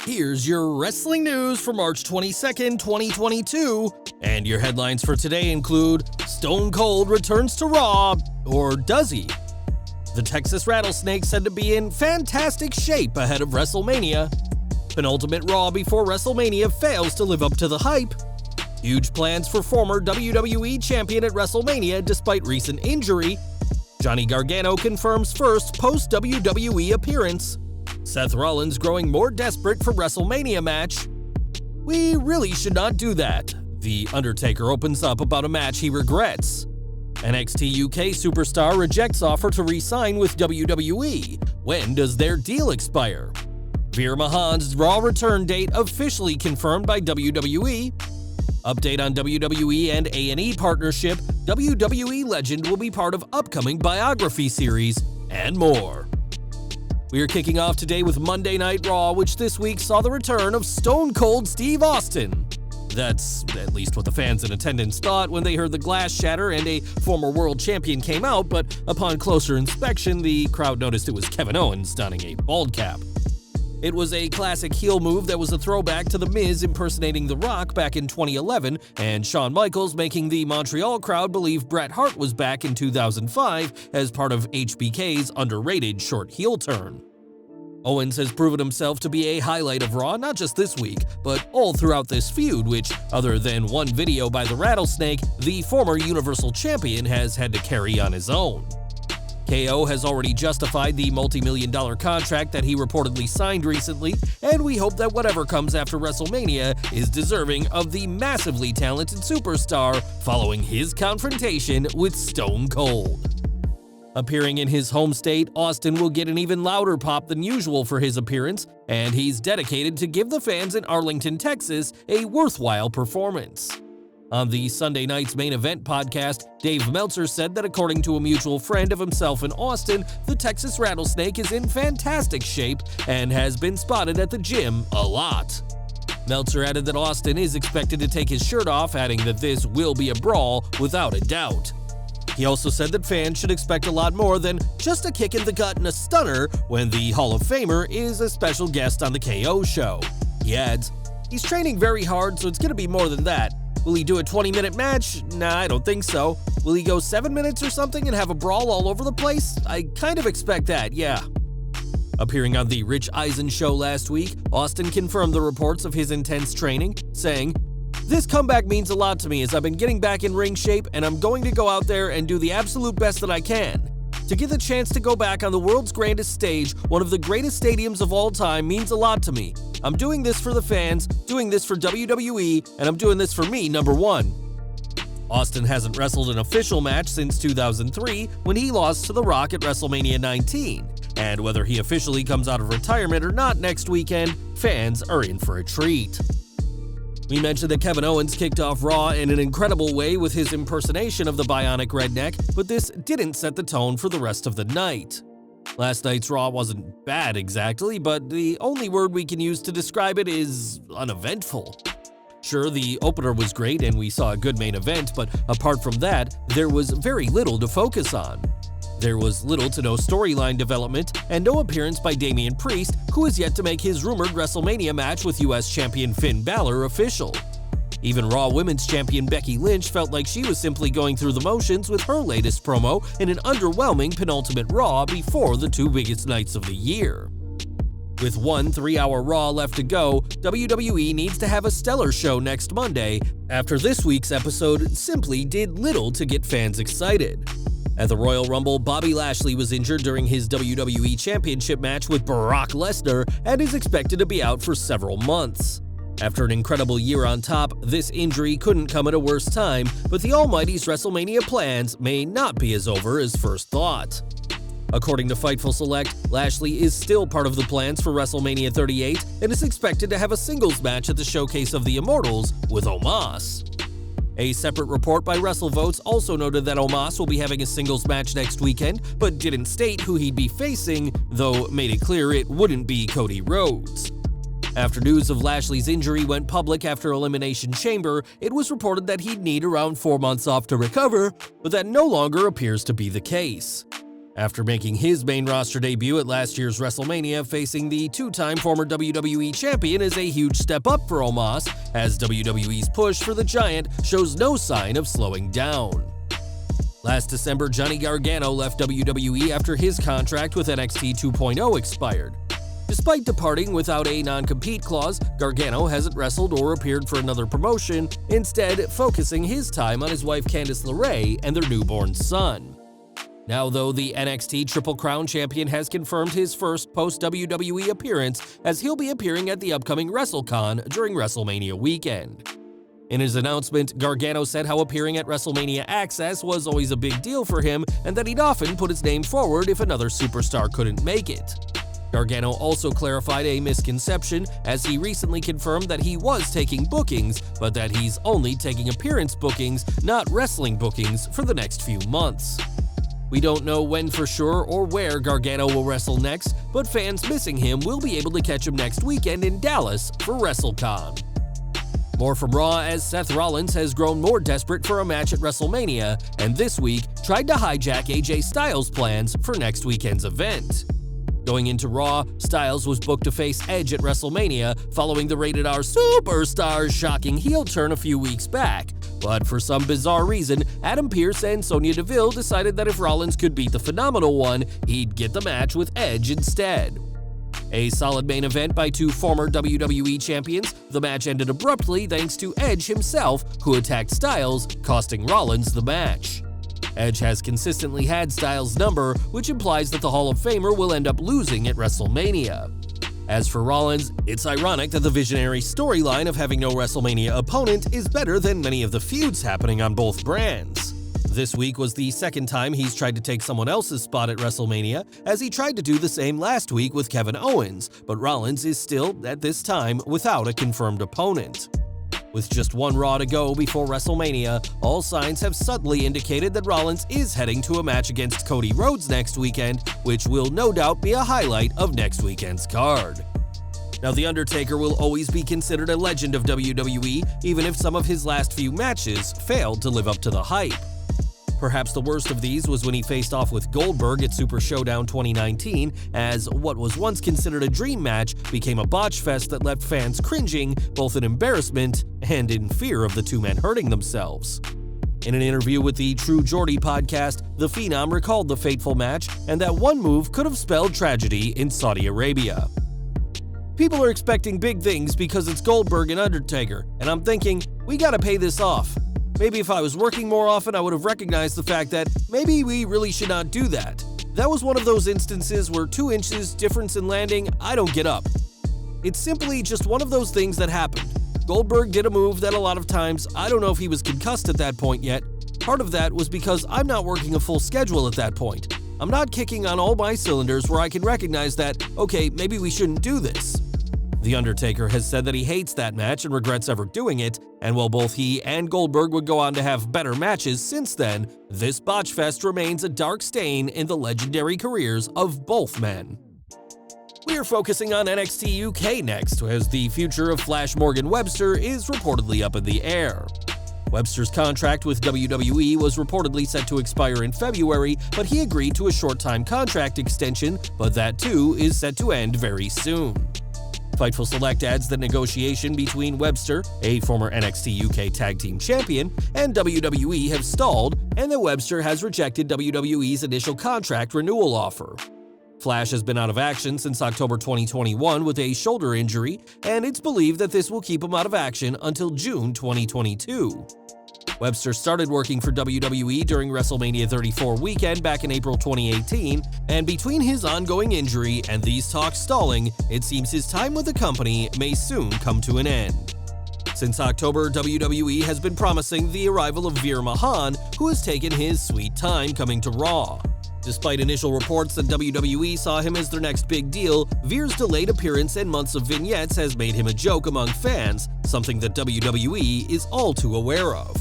Here's your wrestling news for March 22nd, 2022, and your headlines for today include Stone Cold returns to Raw, or does he? The Texas Rattlesnake said to be in fantastic shape ahead of WrestleMania. Penultimate Raw before WrestleMania fails to live up to the hype. Huge plans for former WWE champion at WrestleMania despite recent injury. Johnny Gargano confirms first post-WWE appearance. Seth Rollins growing more desperate for WrestleMania match. We really should not do that. The Undertaker opens up about a match he regrets. NXT UK superstar rejects offer to re-sign with WWE. When does their deal expire? Veer Mahaan's Raw return date officially confirmed by WWE. Update on WWE and A&E partnership. WWE legend will be part of upcoming Biography series, and more. We are kicking off today with Monday Night Raw, which this week saw the return of Stone Cold Steve Austin. That's at least what the fans in attendance thought when they heard the glass shatter and a former world champion came out, but upon closer inspection, the crowd noticed it was Kevin Owens donning a bald cap. It was a classic heel move that was a throwback to The Miz impersonating The Rock back in 2011, and Shawn Michaels making the Montreal crowd believe Bret Hart was back in 2005 as part of HBK's underrated short heel turn. Owens has proven himself to be a highlight of Raw not just this week, but all throughout this feud, which, other than one video by the Rattlesnake, the former Universal Champion has had to carry on his own. KO has already justified the multi-million-dollar contract that he reportedly signed recently, and we hope that whatever comes after WrestleMania is deserving of the massively talented superstar following his confrontation with Stone Cold. Appearing in his home state, Austin will get an even louder pop than usual for his appearance, and he's dedicated to give the fans in Arlington, Texas, a worthwhile performance. On the Sunday Night's Main Event podcast, Dave Meltzer said that according to a mutual friend of himself and Austin, the Texas Rattlesnake is in fantastic shape and has been spotted at the gym a lot. Meltzer added that Austin is expected to take his shirt off, adding that this will be a brawl without a doubt. He also said that fans should expect a lot more than just a kick in the gut and a stunner when the Hall of Famer is a special guest on the KO show. He adds, "He's training very hard, so it's going to be more than that. Will he do a 20-minute match? Nah, I don't think so. Will he go 7 minutes or something and have a brawl all over the place? I kind of expect that, yeah." Appearing on the Rich Eisen show last week, Austin confirmed the reports of his intense training, saying, "This comeback means a lot to me as I've been getting back in ring shape and I'm going to go out there and do the absolute best that I can. To get the chance to go back on the world's grandest stage, one of the greatest stadiums of all time, means a lot to me. I'm doing this for the fans, doing this for WWE, and I'm doing this for me, number one." Austin hasn't wrestled an official match since 2003 when he lost to The Rock at WrestleMania 19, and whether he officially comes out of retirement or not next weekend, fans are in for a treat. We mentioned that Kevin Owens kicked off Raw in an incredible way with his impersonation of the Bionic Redneck, but this didn't set the tone for the rest of the night. Last night's Raw wasn't bad exactly, but the only word we can use to describe it is uneventful. Sure, the opener was great and we saw a good main event, but apart from that, there was very little to focus on. There was little to no storyline development, and no appearance by Damian Priest, who is yet to make his rumored WrestleMania match with US Champion Finn Balor official. Even Raw Women's Champion Becky Lynch felt like she was simply going through the motions with her latest promo in an underwhelming Penultimate Raw before the two biggest nights of the year. With one 3-hour Raw left to go, WWE needs to have a stellar show next Monday, after this week's episode simply did little to get fans excited. At the Royal Rumble, Bobby Lashley was injured during his WWE Championship match with Brock Lesnar and is expected to be out for several months. After an incredible year on top, this injury couldn't come at a worse time, but the Almighty's WrestleMania plans may not be as over as first thought. According to Fightful Select, Lashley is still part of the plans for WrestleMania 38 and is expected to have a singles match at the Showcase of the Immortals with Omos. A separate report by WrestleVotes also noted that Omos will be having a singles match next weekend, but didn't state who he'd be facing, though made it clear it wouldn't be Cody Rhodes. After news of Lashley's injury went public after Elimination Chamber, it was reported that he'd need around 4 months off to recover, but that no longer appears to be the case. After making his main roster debut at last year's WrestleMania, facing the two-time former WWE champion is a huge step up for Omos, as WWE's push for the Giant shows no sign of slowing down. Last December, Johnny Gargano left WWE after his contract with NXT 2.0 expired. Despite departing without a non-compete clause, Gargano hasn't wrestled or appeared for another promotion, instead focusing his time on his wife Candice LeRae and their newborn son. Now, though, the NXT Triple Crown champion has confirmed his first post-WWE appearance, as he'll be appearing at the upcoming WrestleCon during WrestleMania weekend. In his announcement, Gargano said how appearing at WrestleMania Access was always a big deal for him and that he'd often put his name forward if another superstar couldn't make it. Gargano also clarified a misconception, as he recently confirmed that he was taking bookings, but that he's only taking appearance bookings, not wrestling bookings, for the next few months. We don't know when for sure or where Gargano will wrestle next, but fans missing him will be able to catch him next weekend in Dallas for WrestleCon. More from Raw, as Seth Rollins has grown more desperate for a match at WrestleMania, and this week tried to hijack AJ Styles' plans for next weekend's event. Going into Raw, Styles was booked to face Edge at WrestleMania following the Rated R Superstars' shocking heel turn a few weeks back. But for some bizarre reason, Adam Pearce and Sonya Deville decided that if Rollins could beat the Phenomenal One, he'd get the match with Edge instead. A solid main event by two former WWE champions, the match ended abruptly thanks to Edge himself, who attacked Styles, costing Rollins the match. Edge has consistently had Styles' number, which implies that the Hall of Famer will end up losing at WrestleMania. As for Rollins, it's ironic that the visionary storyline of having no WrestleMania opponent is better than many of the feuds happening on both brands. This week was the second time he's tried to take someone else's spot at WrestleMania, as he tried to do the same last week with Kevin Owens, but Rollins is still, at this time, without a confirmed opponent. With just one Raw to go before WrestleMania, all signs have subtly indicated that Rollins is heading to a match against Cody Rhodes next weekend, which will no doubt be a highlight of next weekend's card. Now, The Undertaker will always be considered a legend of WWE, even if some of his last few matches failed to live up to the hype. Perhaps the worst of these was when he faced off with Goldberg at Super Showdown 2019, as what was once considered a dream match became a botch fest that left fans cringing, both in embarrassment and in fear of the two men hurting themselves. In an interview with the True Geordie podcast, the Phenom recalled the fateful match and that one move could have spelled tragedy in Saudi Arabia. People are expecting big things because it's Goldberg and Undertaker, and I'm thinking, we gotta pay this off. Maybe if I was working more often, I would have recognized the fact that maybe we really should not do that. That was one of those instances where 2 inches difference in landing, I don't get up. It's simply just one of those things that happened. Goldberg did a move that a lot of times, I don't know if he was concussed at that point yet. Part of that was because I'm not working a full schedule at that point. I'm not kicking on all my cylinders where I can recognize that, okay, maybe we shouldn't do this. The Undertaker has said that he hates that match and regrets ever doing it, and while both he and Goldberg would go on to have better matches since then, this botch fest remains a dark stain in the legendary careers of both men. We're focusing on NXT UK next, as the future of Flash Morgan Webster is reportedly up in the air. Webster's contract with WWE was reportedly set to expire in February, but he agreed to a short-time contract extension, but that too is set to end very soon. Fightful Select adds that negotiation between Webster, a former NXT UK Tag Team Champion, and WWE have stalled, and that Webster has rejected WWE's initial contract renewal offer. Flash has been out of action since October 2021 with a shoulder injury, and it's believed that this will keep him out of action until June 2022. Webster started working for WWE during WrestleMania 34 weekend back in April 2018, and between his ongoing injury and these talks stalling, it seems his time with the company may soon come to an end. Since October, WWE has been promising the arrival of Veer Mahaan, who has taken his sweet time coming to Raw. Despite initial reports that WWE saw him as their next big deal, Veer's delayed appearance and months of vignettes has made him a joke among fans, something that WWE is all too aware of.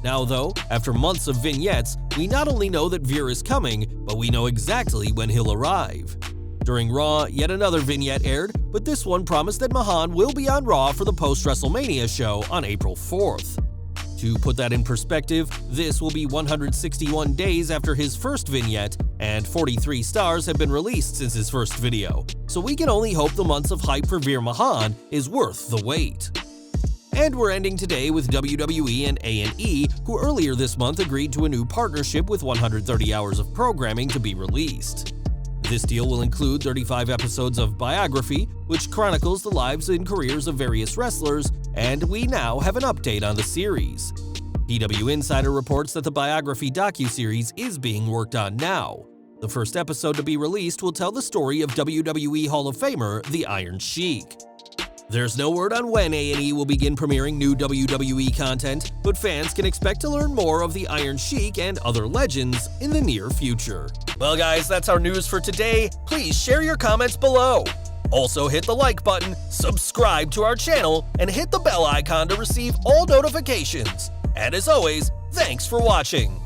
Now though, after months of vignettes, we not only know that Veer is coming, but we know exactly when he'll arrive. During Raw, yet another vignette aired, but this one promised that Mahaan will be on Raw for the post-WrestleMania show on April 4th. To put that in perspective, this will be 161 days after his first vignette, and 43 stars have been released since his first video, so we can only hope the months of hype for Veer Mahaan is worth the wait. And we're ending today with WWE and A&E, who earlier this month agreed to a new partnership with 130 hours of programming to be released. This deal will include 35 episodes of Biography, which chronicles the lives and careers of various wrestlers, and we now have an update on the series. PW Insider reports that the Biography docuseries is being worked on now. The first episode to be released will tell the story of WWE Hall of Famer, the Iron Sheik. There's no word on when A&E will begin premiering new WWE content, but fans can expect to learn more of the Iron Sheik and other legends in the near future. Well guys, that's our news for today. Please share your comments below. Also hit the like button, subscribe to our channel, and hit the bell icon to receive all notifications. And as always, thanks for watching.